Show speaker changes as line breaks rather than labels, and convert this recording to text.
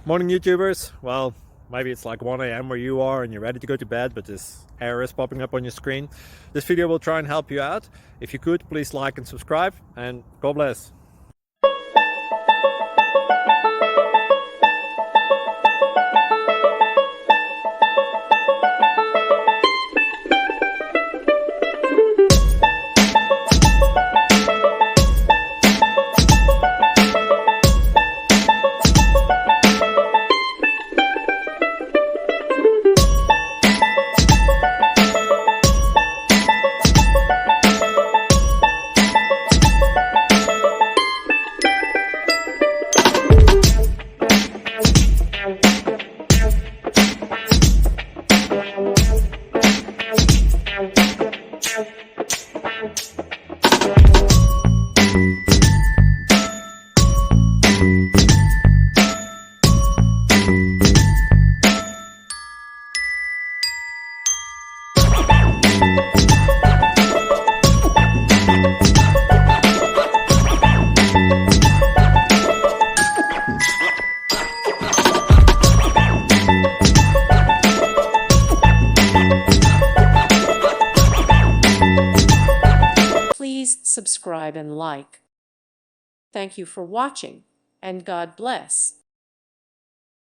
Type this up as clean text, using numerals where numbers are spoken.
Morning YouTubers. Well, maybe it's like 1 a.m. where you are and you're ready to go to bed, but this error is popping up on your screen. This video will try and help you out. If you could, please like and subscribe, and God bless.
Please subscribe and like. Thank you for watching, and God bless.